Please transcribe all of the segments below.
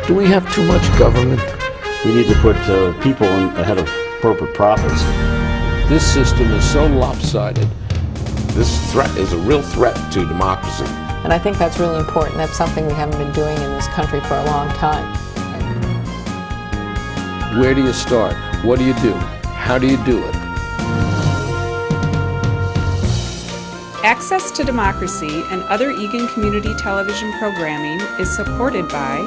Do we have too much government? We need to put people ahead of corporate profits. This system is so lopsided. This threat is a real threat to democracy. And I think that's really important. That's something we haven't been doing in this country for a long time. Where do you start? What do you do? How do you do it? Access to Democracy and other Eagan community television programming is supported by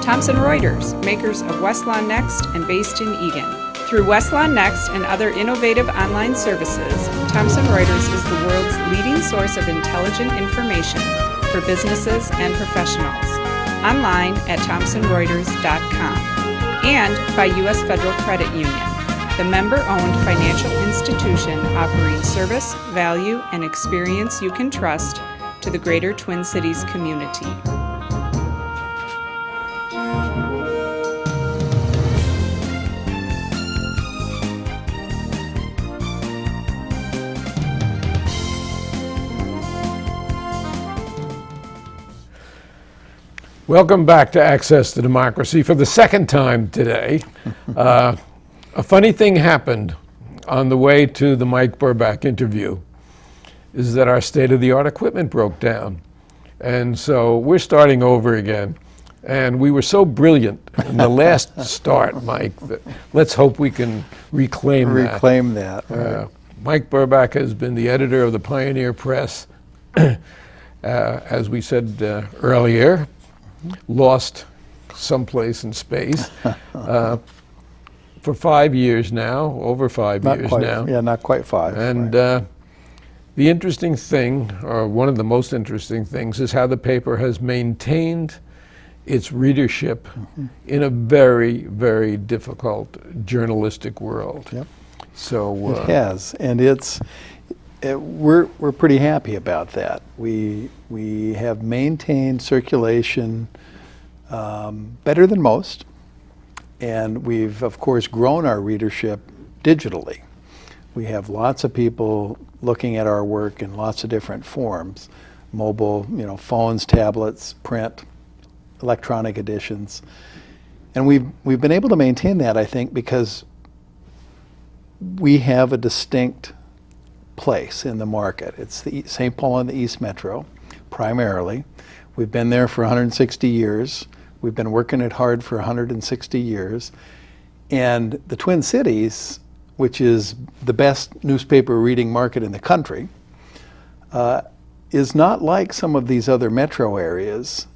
Thomson Reuters, makers of Westlaw Next and based in Eagan. Through Westlaw Next and other innovative online services, Thomson Reuters is the world's leading source of intelligent information for businesses and professionals. Online at thomsonreuters.com. And by U.S. Federal Credit Union, the member-owned financial institution offering service, value, and experience you can trust to the greater Twin Cities community. Welcome back to Access to Democracy for the second time today. A funny thing happened on the way to the Mike Burbach interview, is that our state-of-the-art equipment broke down. And so we're starting over again. And we were so brilliant in the last start, Mike, that let's hope we can reclaim that. Right. Mike Burbach has been the editor of the Pioneer Press, as we said earlier, lost someplace in space. For 5 years now, over 5 years now. Yeah, not quite 5. And right. The interesting thing, or one of the most interesting things, is how the paper has maintained its readership in a very, very difficult journalistic world. Yep. So it has, and we're pretty happy about that. We have maintained circulation better than most. And we've, of course, grown our readership digitally. We have lots of people looking at our work in lots of different forms, mobile, phones, tablets, print, electronic editions. And we've been able to maintain that, I think, because we have a distinct place in the market. It's the St. Paul and the East Metro, primarily. We've been there for 160 years. We've been working it hard for 160 years. And the Twin Cities, which is the best newspaper reading market in the country, is not like some of these other metro areas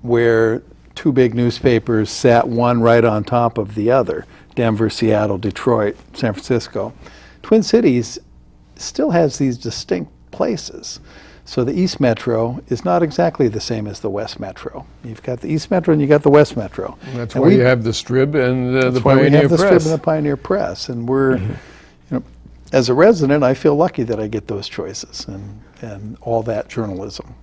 where two big newspapers sat one right on top of the other, Denver, Seattle, Detroit, San Francisco. Twin Cities still has these distinct places. So the East Metro is not exactly the same as the West Metro. You've got the East Metro and you've got the West Metro. And that's why you have the Strib and the Pioneer Press. That's why we have the Strib and the Pioneer Press. And we're, as a resident, I feel lucky that I get those choices and all that journalism.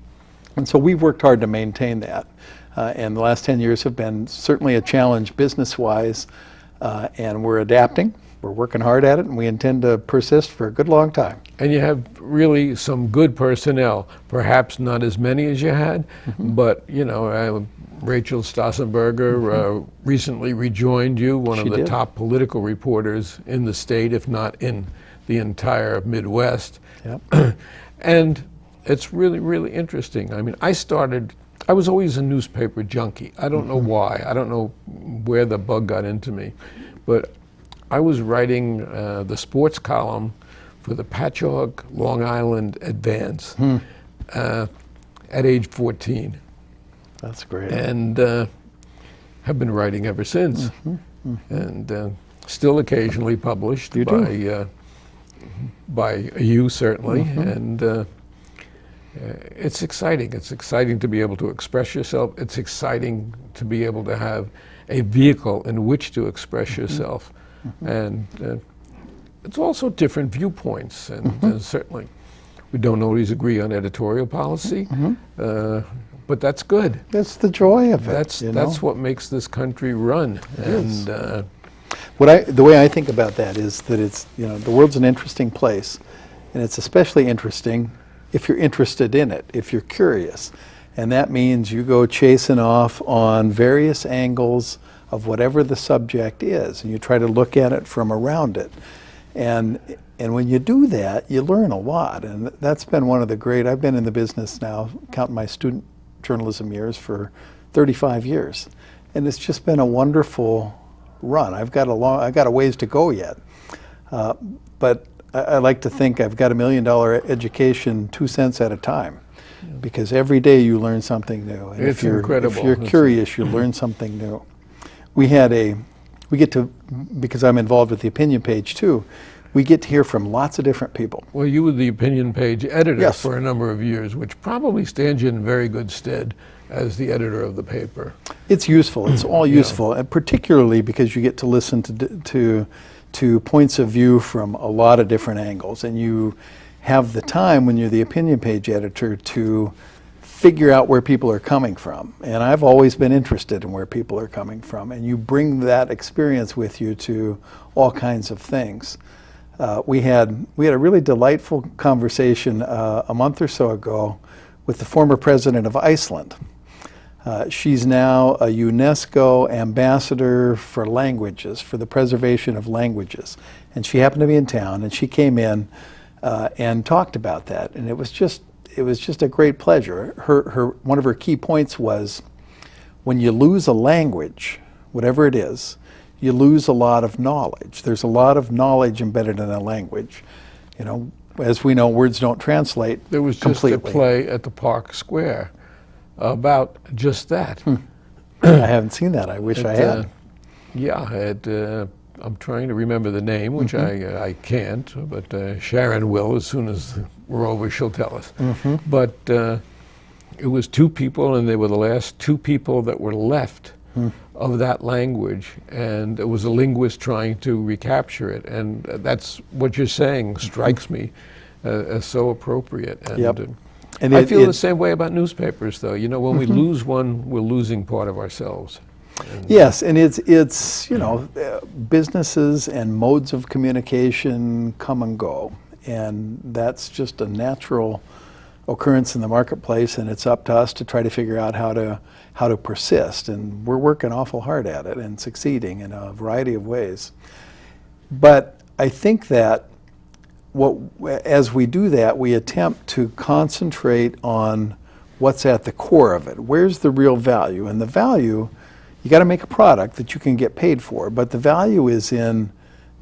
And so we've worked hard to maintain that. And the last 10 years have been certainly a challenge business-wise, and we're adapting. We're working hard at it, and we intend to persist for a good long time. And you have really some good personnel, perhaps not as many as you had, but Rachel Stossenberger recently rejoined you, one of the top political reporters in the state, if not in the entire Midwest. Yep. And it's really, really interesting. I mean, I was always a newspaper junkie. I don't know why. I don't know where the bug got into me, but I was writing the sports column for the Patchogue Long Island Advance at age 14. That's great. And have been writing ever since. And still occasionally published by you, certainly. And it's exciting. It's exciting to be able to express yourself. It's exciting to be able to have a vehicle in which to express yourself. And it's also different viewpoints, and certainly we don't always agree on editorial policy, but that's good. That's the joy of it. That's what makes this country run. And the way I think about that is that it's the world's an interesting place, and it's especially interesting if you're interested in it, if you're curious. And that means you go chasing off on various angles of whatever the subject is, and you try to look at it from around it. And when you do that, you learn a lot. And that's been one of the great, I've been in the business now, counting my student journalism years, for 35 years. And it's just been a wonderful run. I've got a ways to go yet. But I like to think I've got $1 million education 2 cents at a time. Because every day you learn something new. And It's incredible. If you're curious, you learn something new. We get to, because I'm involved with the opinion page too, we get to hear from lots of different people. Well, you were the opinion page editor Yes. for a number of years, which probably stands you in very good stead as the editor of the paper. It's useful. It's all useful, and particularly because you get to listen to points of view from a lot of different angles, and you have the time when you're the opinion page editor to figure out where people are coming from. And I've always been interested in where people are coming from, and you bring that experience with you to all kinds of things. We had a really delightful conversation a month or so ago with the former president of Iceland. She's now a UNESCO ambassador for languages, for the preservation of languages. And she happened to be in town, and she came in and talked about that. And it was just a great pleasure. One of her key points was, when you lose a language, whatever it is, you lose a lot of knowledge. There's a lot of knowledge embedded in a language. You know, as we know, words don't translate There was just completely. a play at the Park Square about just that. I haven't seen that. I wish I had. I'm trying to remember the name, which I can't, but Sharon will. As soon as we're over, she'll tell us. But it was 2 people, and they were the last 2 people that were left of that language, and it was a linguist trying to recapture it. And that's what you're saying strikes me as so appropriate. And, Yep. and I feel the same way about newspapers, though. You know, when we lose one, we're losing part of ourselves. Yes, and it's you know, businesses and modes of communication come and go, and that's just a natural occurrence in the marketplace, and it's up to us to try to figure out how to persist, and we're working awful hard at it and succeeding in a variety of ways. But I think that as we do that, we attempt to concentrate on what's at the core of it. Where's the real value? And the value, you got to make a product that you can get paid for, but the value is in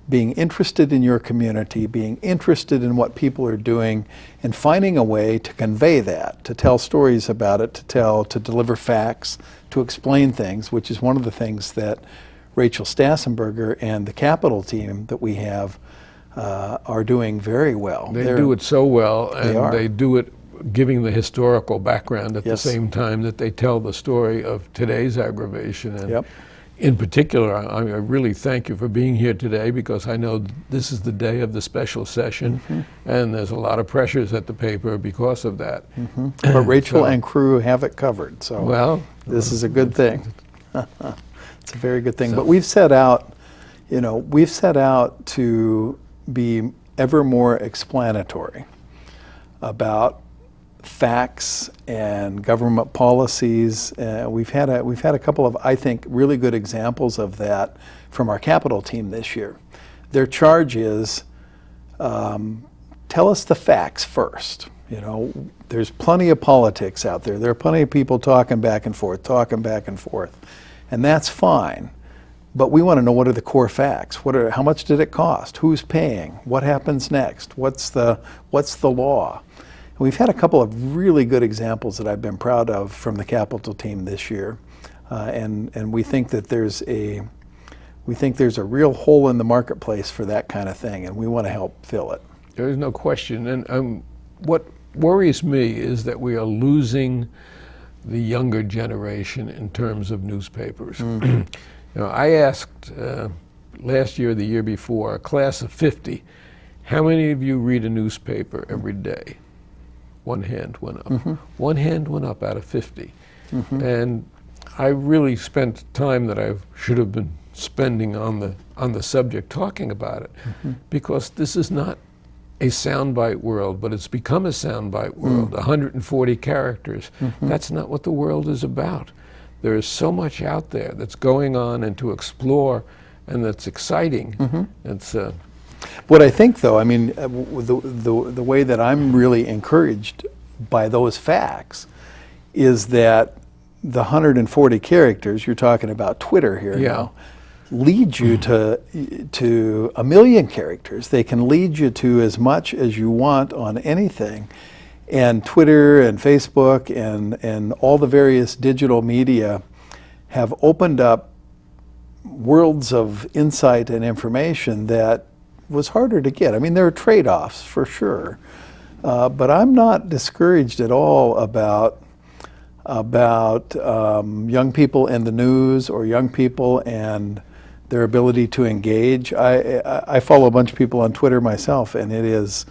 being interested in your community, being interested in what people are doing, and finding a way to convey that, to tell stories about it, to deliver facts, to explain things, which is one of the things that Rachel Stassenberger and the Capital team that we have are doing very well. They do it so well, and they do it giving the historical background at Yes. the same time that they tell the story of today's aggravation. And Yep. in particular, I really thank you for being here today, because I know this is the day of the special session, and there's a lot of pressures at the paper because of that. But Rachel and crew have it covered, so Well, this is a good thing. It's a very good thing. But we've set out to be ever more explanatory about facts and government policies. We've had a couple of, I think, really good examples of that from our Capital team this year. Their charge is, tell us the facts first. You know, there's plenty of politics out there. There are plenty of people talking back and forth, and that's fine. But we want to know, what are the core facts? How much did it cost? Who's paying? What happens next? What's the law? And we've had a couple of really good examples that I've been proud of from the Capital team this year, and we think that there's a real hole in the marketplace for that kind of thing, and we want to help fill it. there is no question. And what worries me is that we are losing the younger generation in terms of newspapers. You know, I asked last year or the year before, a class of 50, how many of you read a newspaper every day? One hand went up. One hand went up out of 50. And I really spent time that I should have been spending on the subject, talking about it, because this is not a soundbite world, but it's become a soundbite world. 140 characters. That's not what the world is about. There is so much out there that's going on and to explore, and that's exciting. It's What I think, though, I mean, the way that I'm really encouraged by those facts is that the 140 characters, you're talking about Twitter here now, lead you to a million characters. They can lead you to as much as you want on anything. And Twitter and Facebook and all the various digital media have opened up worlds of insight and information that was harder to get. I mean, there are trade-offs for sure, but I'm not discouraged at all about young people in the news or young people and their ability to engage. I follow a bunch of people on Twitter myself, and it's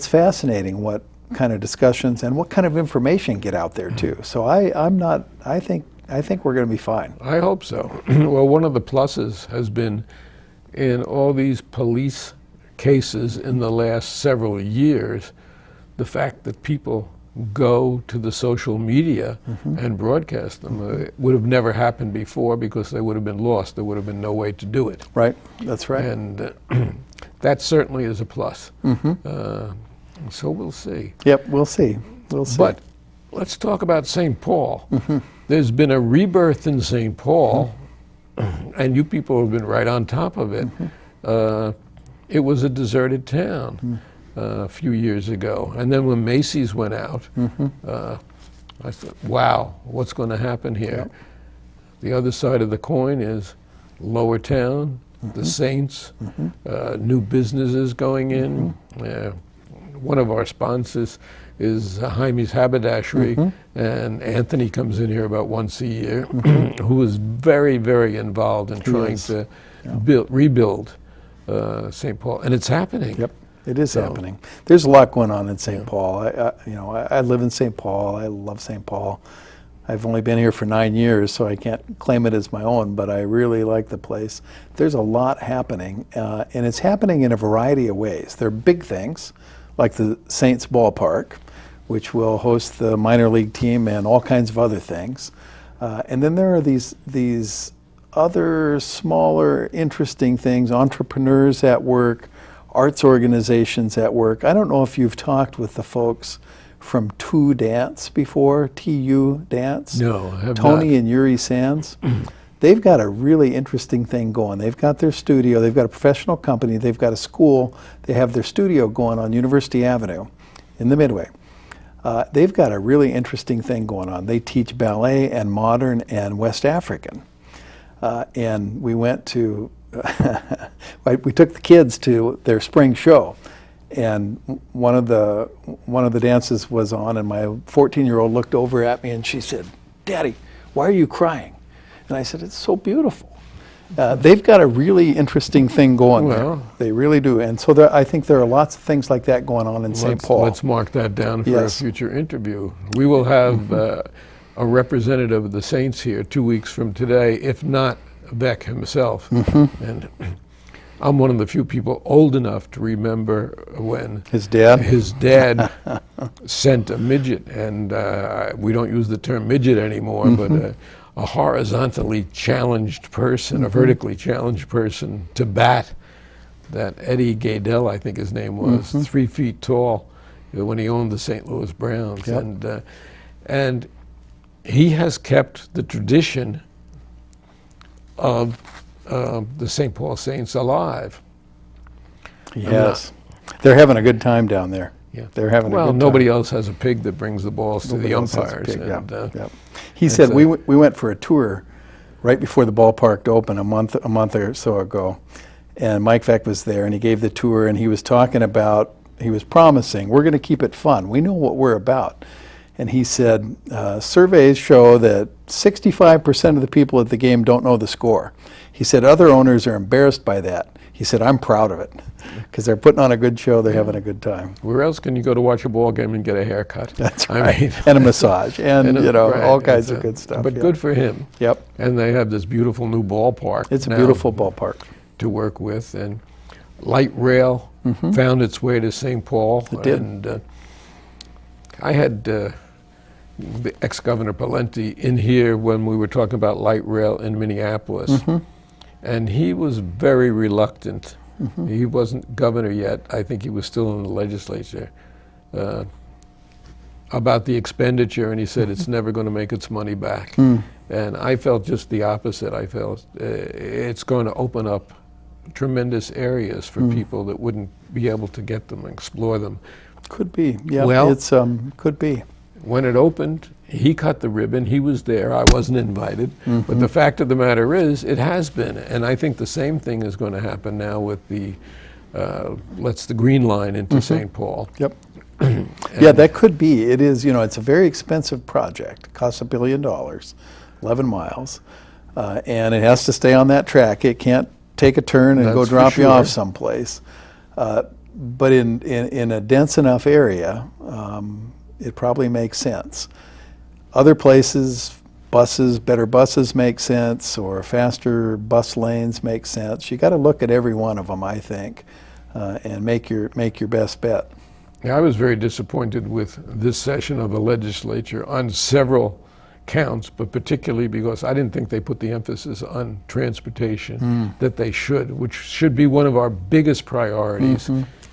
fascinating what kind of discussions and what kind of information get out there too. So I think we're going to be fine. I hope so. Well, one of the pluses has been in all these police cases in the last several years, the fact that people go to the social media and broadcast them. It would have never happened before because they would have been lost. There would have been no way to do it. Right, that's right. And that certainly is a plus. So we'll see. Yep, we'll see. We'll see. But let's talk about St. Paul. There's been a rebirth in St. Paul, and you people have been right on top of it. It was a deserted town a few years ago. And then when Macy's went out, I thought, wow, what's going to happen here? The other side of the coin is Lower Town, the Saints, new businesses going in. One of our sponsors is Jaime's Haberdashery, and Anthony comes in here about once a year, who is very, very involved in trying to rebuild St. Paul, and it's happening. Yep, it is happening. There's a lot going on in St. Paul. I live in St. Paul. I love St. Paul. I've only been here for 9 years, so I can't claim it as my own, but I really like the place. There's a lot happening, and it's happening in a variety of ways. There are big things, like the Saints ballpark, which will host the minor league team and all kinds of other things. And then there are these other smaller, interesting things, entrepreneurs at work, arts organizations at work. I don't know if you've talked with the folks from TU Dance before, TU Dance. No, I have Tony not. and Yuri Sands. They've got a really interesting thing going. They've got their studio, they've got a professional company, they've got a school, they have their studio going on University Avenue in the Midway. They've got a really interesting thing going on. They teach ballet and modern and West African. And we went to, we took the kids to their spring show. And one of the dances was on, and my 14-year-old looked over at me and she said, "Daddy, why are you crying?" And I said, "It's so beautiful." They've got a really interesting thing going there. They really do. And so I think there are lots of things like that going on in St. Paul. Let's mark that down for a future interview. We will have a representative of the Saints here 2 weeks from today, if not Beck himself. And I'm one of the few people old enough to remember when his dad sent a midget, and we don't use the term midget anymore, but a horizontally challenged person, a vertically challenged person, to bat that Eddie Gaedel, I think his name was, 3 feet tall, when he owned the St. Louis Browns. Yep. And he has kept the tradition of the St. Paul Saints alive. Yes. They're having a good time down there. Yeah. They're having a good time. Nobody else has a pig that brings the balls to the else has a umpires. pig, And, yeah. He said we went for a tour right before the ballpark opened a month or so ago, and Mike Veck was there, and he gave the tour, and he was talking about, he was promising, we're going to keep it fun. We know what we're about. And he said, surveys show that 65% of the people at the game don't know the score. He said other owners are embarrassed by that. He said, I'm proud of it, because they're putting on a good show, they're having a good time. Where else can you go to watch a ball game and get a haircut? That's right. And a massage, and all kinds of good stuff. But good for him. Yep. And they have this beautiful new ballpark. It's a beautiful ballpark to work with, and light rail found its way to St. Paul. It did. And I had the ex-Governor Pawlenty in here when we were talking about light rail in Minneapolis. And he was very reluctant. He wasn't governor yet. I think he was still in the legislature. About the expenditure, and he said it's never going to make its money back. And I felt just the opposite. I felt it's going to open up tremendous areas for people that wouldn't be able to get them and explore them. Could be. Yeah, Well- it's could be. When it opened, he cut the ribbon. He was there. I wasn't invited. But the fact of the matter is, it has been. And I think the same thing is going to happen now with the the Green Line into St. Paul. Yep. Yeah, that could be. It is, it's a very expensive project. It costs $1 billion, 11 miles. And it has to stay on that track. It can't take a turn and go That's for drop you off sure. someplace. But in a dense enough area, it probably makes sense. Other places, better buses make sense, or faster bus lanes make sense. You got to look at every one of them, I think, and make your best bet. Yeah, I was very disappointed with this session of the legislature on several counts, but particularly because I didn't think they put the emphasis on transportation that they should, which should be one of our biggest priorities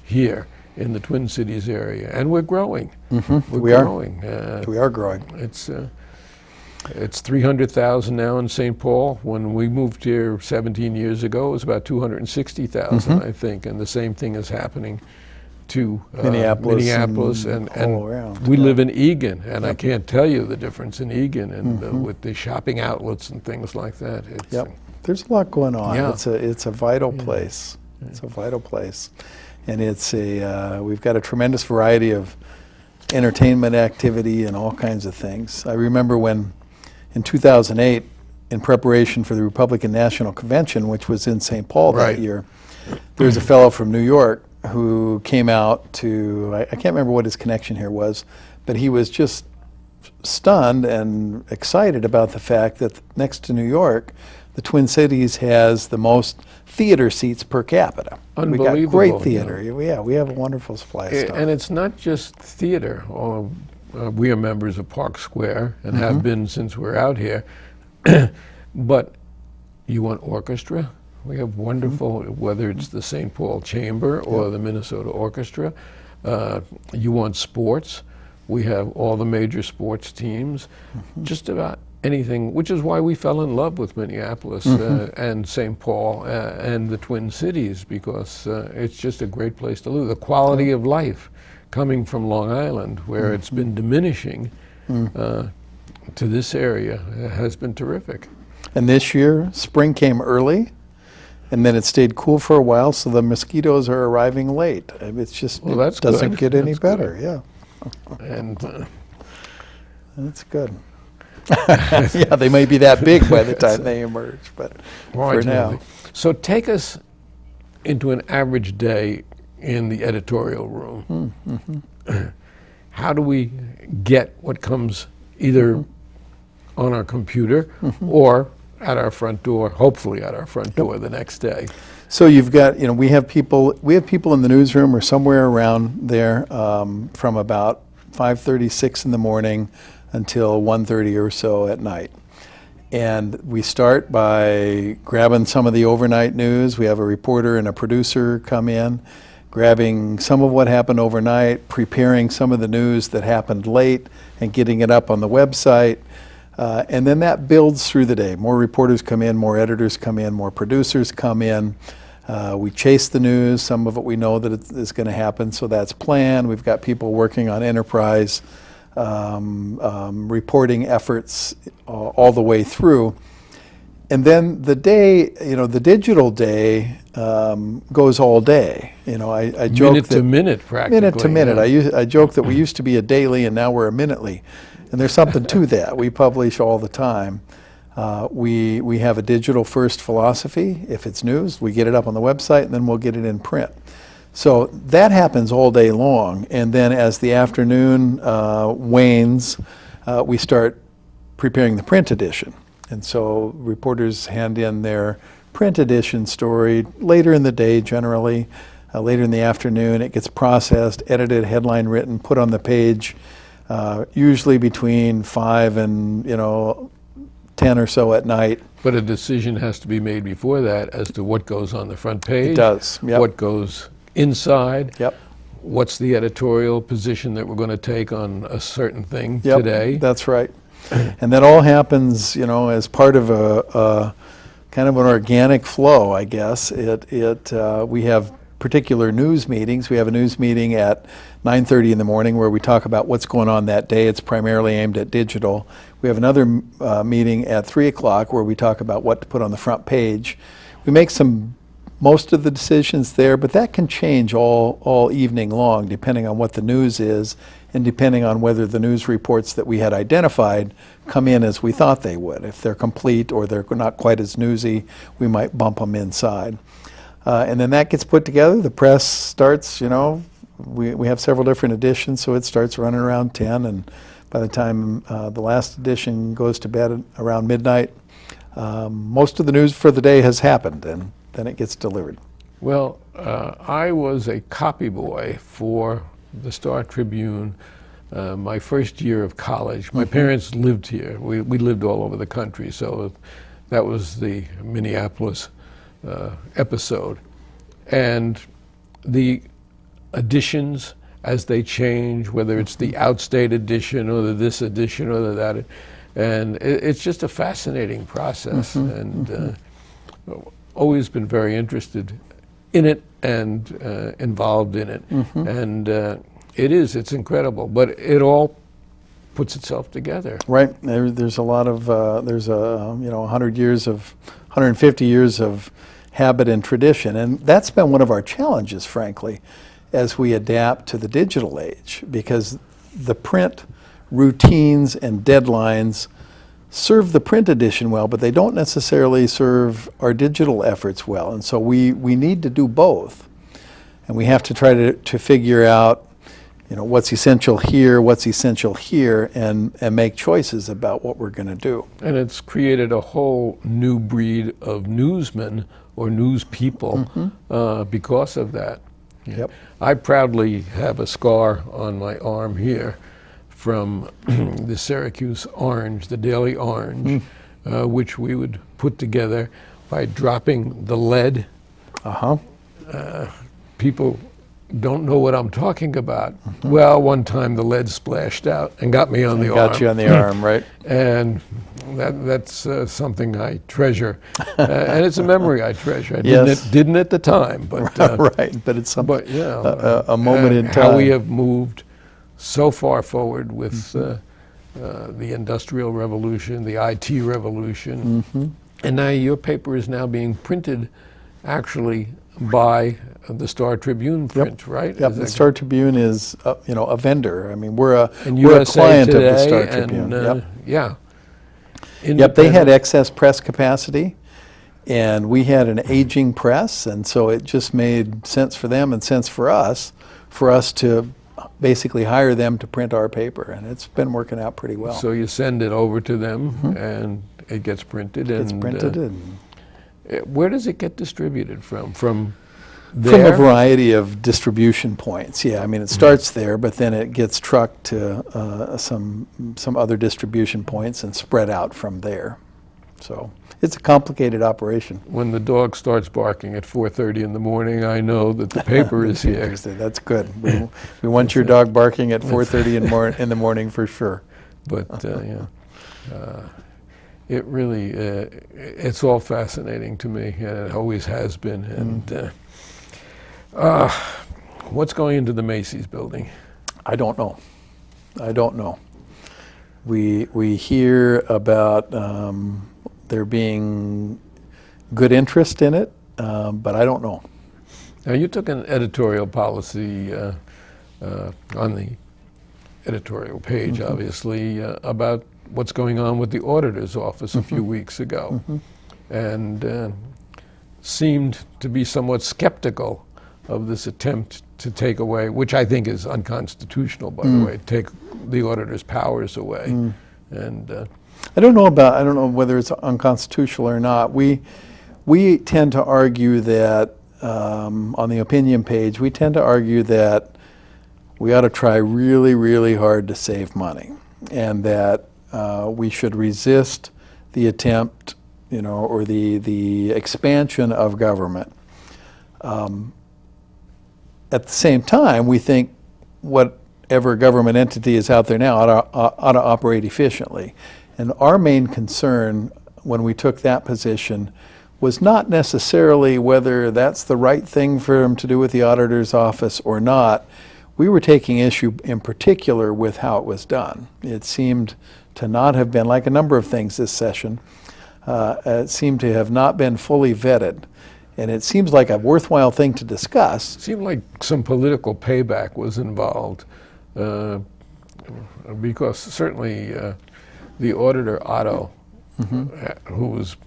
here in the Twin Cities area. And we're growing. We are. growing. We are growing. It's 300,000 now in St. Paul. When we moved here 17 years ago, it was about 260,000, I think. And the same thing is happening to Minneapolis and all around. we live in Eagan, and I can't tell you the difference in Eagan and with the shopping outlets and things like that. It's, Yep. There's a lot going on. Yeah. It's a vital place. It's a vital place. And we've got a tremendous variety of entertainment activity and all kinds of things. I remember when in 2008, in preparation for the Republican National Convention, which was in St. Paul Right. that year, there was a fellow from New York who came out to, I can't remember what his connection here was, but he was just stunned and excited about the fact that next to New York, the Twin Cities has the most theater seats per capita. We got Unbelievable, great theater. Yeah, we have a wonderful supply of stuff. and it's not just theater. We are members of Park Square and have been since we're out here. But you want orchestra? We have wonderful, whether it's the St. Paul Chamber or the Minnesota Orchestra. You want sports? We have all the major sports teams. Just about anything, which is why we fell in love with Minneapolis and St. Paul and the Twin Cities, because it's just a great place to live. The quality of life coming from Long Island, where it's been diminishing, to this area has been terrific. And this year, spring came early, and then it stayed cool for a while, so the mosquitoes are arriving late. It's just, Well, that's it doesn't good. get any That's better. good. Yeah, And that's good. Yeah, they may be that big by the time they emerge, but for now. So take us into an average day in the editorial room. How do we get what comes either on our computer or at our front door, hopefully at our front door the next day? So you've got, we have people in the newsroom or somewhere around there from about 5:30, 6 in the morning until 1:30 or so at night. And we start by grabbing some of the overnight news. We have a reporter and a producer come in, grabbing some of what happened overnight, preparing some of the news that happened late and getting it up on the website. And then that builds through the day. More reporters come in, more editors come in, more producers come in. We chase the news. Some of it we know that it is going to happen, so that's planned. We've got people working on enterprise reporting efforts all the way through. And then the day, the digital day goes all day. I joke Minute to minute, practically. minute to minute. yeah. I joke that we used to be a daily and now we're a minutely. And there's something to that. We publish all the time. We have a digital first philosophy. If it's news, we get it up on the website and then we'll get it in print. So that happens all day long. And then as the afternoon wanes, we start preparing the print edition. And so reporters hand in their print edition story later in the day generally. later in the afternoon. It gets processed, edited, headline written, put on the page, usually between 5 and 10 or so at night. But a decision has to be made before that as to what goes on the front page. It does. Yep. What goes inside. Yep. What's the editorial position that we're going to take on a certain thing Yep, today. that's right. And that all happens, as part of a kind of an organic flow, I guess. We have particular news meetings. We have a news meeting at 9:30 in the morning where we talk about what's going on that day. It's primarily aimed at digital. We have another meeting at 3 o'clock where we talk about what to put on the front page. We make most of the decisions there, but that can change all evening long depending on what the news is and depending on whether the news reports that we had identified come in as we thought they would. If they're complete or they're not quite as newsy, we might bump them inside. And then that gets put together. The press starts, we have several different editions, so it starts running around 10, and by the time the last edition goes to bed around midnight, most of the news for the day has happened, and then it gets delivered. Well, I was a copy boy for the Star Tribune my first year of college. My parents lived here. We lived all over the country, so that was the Minneapolis episode. And the editions, as they change, whether it's the outstate edition or this edition or that, and it's just a fascinating process, and always been very interested in it and involved in it. And it's incredible, but it all puts itself together. Right. There's a lot of, 150 years of habit and tradition, and that's been one of our challenges, frankly, as we adapt to the digital age, because the print routines and deadlines serve the print edition well, but they don't necessarily serve our digital efforts well. And so we need to do both. And we have to try to figure out, what's essential here, and make choices about what we're going to do. And it's created a whole new breed of newsmen or news people because of that. Yep. I proudly have a scar on my arm here from the Syracuse Orange, the Daily Orange, which we would put together by dropping the lead. People don't know what I'm talking about. Well, one time the lead splashed out and got me on the arm. Got you on the arm, right? And that's something I treasure, and it's a memory I treasure. I Yes. didn't at the time, but Right, but it's something, but yeah, a moment in time. How we have moved so far forward with the Industrial Revolution, the IT Revolution, and now your paper is now being printed, actually by the Star Tribune print, right? Yep, the Star Tribune is, a vendor. I mean, we're a USA client Today of the Star Tribune. And, Yep, they had excess press capacity, and we had an aging press, and so it just made sense for them and sense for us to basically hire them to print our paper, and it's been working out pretty well. So you send it over to them, and it gets printed. It's printed where does it get distributed from? From from there? a variety of distribution points. Yeah, I mean it starts there, but then it gets trucked to some other distribution points and spread out from there. So it's a complicated operation. When the dog starts barking at 4:30 in the morning, I know that the paper is here. That's good. We want your dog barking at 4:30 in the morning for sure. But it really, it's all fascinating to me, and it always has been. And what's going into the Macy's building? I don't know. We hear about there being good interest in it, but I don't know. Now, you took an editorial policy on the editorial page, obviously, about what's going on with the auditor's office a few weeks ago, and seemed to be somewhat skeptical of this attempt to take away, which I think is unconstitutional, by the way, take the auditor's powers away. And I don't know whether it's unconstitutional or not. We tend to argue that on the opinion page, we tend to argue that we ought to try really, really hard to save money, and that we should resist the attempt, or the expansion of government. At the same time, we think whatever government entity is out there now ought to operate efficiently. And our main concern when we took that position was not necessarily whether that's the right thing for them to do with the auditor's office or not. We were taking issue in particular with how it was done. It seemed to not have been, like a number of things this session, it seemed to have not been fully vetted. And it seems like a worthwhile thing to discuss. It seemed like some political payback was involved, because certainly the auditor, Otto, who was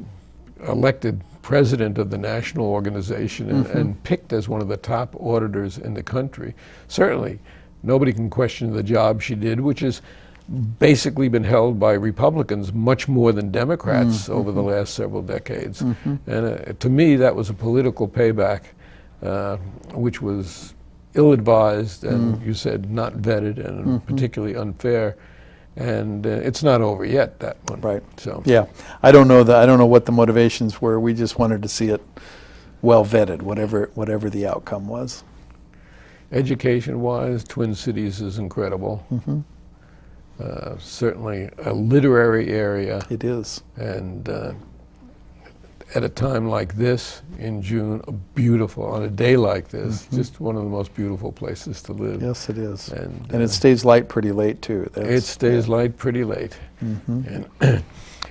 elected president of the national organization and picked as one of the top auditors in the country, certainly nobody can question the job she did, which has basically been held by Republicans much more than Democrats over the last several decades. And to me, that was a political payback, which was ill-advised and, you said, not vetted and particularly unfair. And it's not over yet, that one. Right. So yeah, I don't know what the motivations were. We just wanted to see it well vetted, whatever the outcome was. Education-wise, Twin Cities is incredible. Certainly a literary area. It is. And at a time like this, in June, on a day like this, just one of the most beautiful places to live. Yes, it is. And it stays light pretty late, too. It stays light pretty late.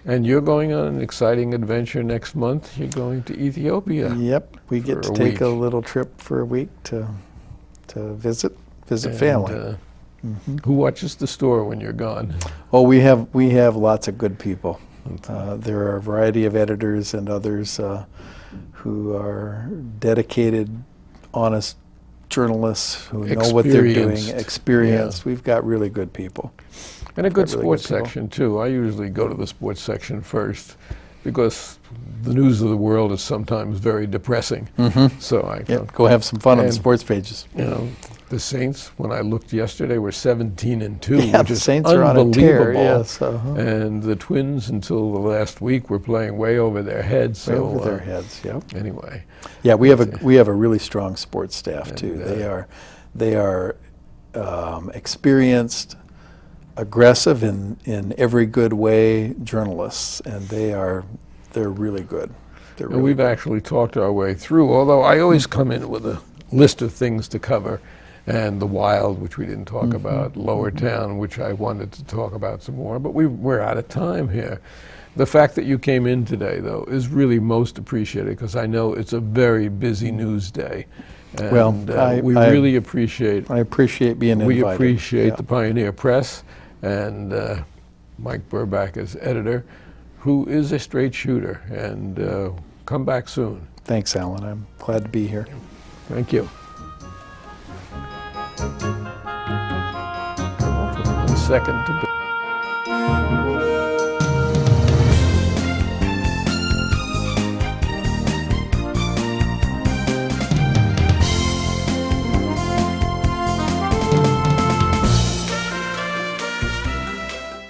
And you're going on an exciting adventure next month. You're going to Ethiopia. Yep, we get to take a little trip for a week to visit family. Who watches the store when you're gone? Oh, we have lots of good people. There are a variety of editors and others who are dedicated, honest journalists who know what they're doing, experienced. Yeah. We've got really good people. And a good sports section, too. I usually go to the sports section first because the news of the world is sometimes very depressing. So I go have some fun on the sports pages. The Saints, when I looked yesterday, were 17-2, which is Saints unbelievable. Are on a tear, yes, And the Twins, until the last week, were playing way over their heads. Way over their heads, yeah. Anyway. Yeah, we have a really strong sports staff too. They are experienced, aggressive in every good way journalists, and they're really good. And we've actually talked our way through, although I always come in with a list of things to cover. And the Wild, which we didn't talk about, Lower Town, which I wanted to talk about some more, but we're out of time here. The fact that you came in today, though, is really most appreciated because I know it's a very busy news day. And we really appreciate. I appreciate being invited. We appreciate the Pioneer Press and Mike Burbach as editor, who is a straight shooter. And come back soon. Thanks, Alan. I'm glad to be here. Thank you. Second to